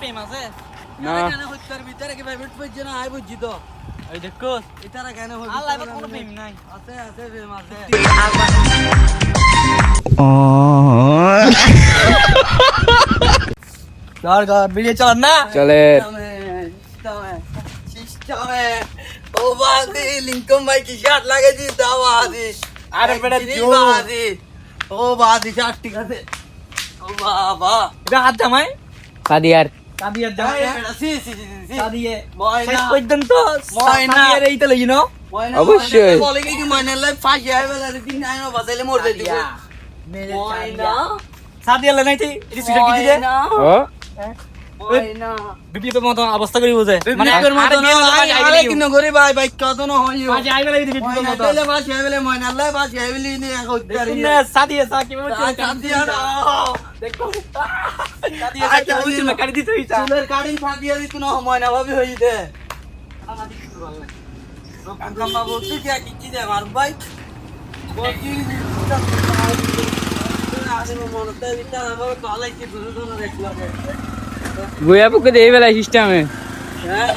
প্রেম আছে না কেন হইতার ভিতরে কি ভাই বুঝছ না আই বুঝছি তো এই দেখো এটারা কেন হই আল্লাহ এবার কোনো প্রেম নাই আছে আছে প্রেম আছে ধর ধর বেরিয়ে চল না চলে সিস্টেমে ও বাদি লিংকম ভাই কি শার্ট লাগাইছি দাও বাদি আরে বেটা দিও। বাদি ও বাদি শার্ট ঠিক আছে ও বাবা এটা হাত জামাই সাদিয়ার সাদিয়ার জামাই সি সাদিয়ে ময়না শেষ পর্যন্ত ময়না। সাদিয়ার এই তো লইনো অবশ্যই। বলে কি ময়নার লাই ফাঁসি আই বেলা দিন আইনো বাজাইলে মর যাই দিব ময়না সাদিয়ার লাইনাইতি এটি সুইটার কি দিলে ময়না ও ময়না বিপ্লবের মতো অবস্থা করি বুঝে বিপ্লবের মতো না আরে কিন করে ভাই বাইক কত না হইও মাঝে আইবে লাগি বিপ্লবের ময়না মতো তেলে বাসি আই বেলে ময়না লাই বাসি আই বেলে নি হইতারি না সাদিয়া সা কি বলছিস সাদিয়া না দেখো সাদিয়া সা কি বলছিস না কাটি দিতে হইতা চুলের কাটিং ফাটিয়ে দিত না ময়না ভাবি হইতে কাম্মা বলছি কি কি দে মার ভাই বলছি আরে মনতে দিতা আমার কলাই কি দুটো দেখলা গুয়া পুকুরে এই বেলা সিস্টেমে হ্যাঁ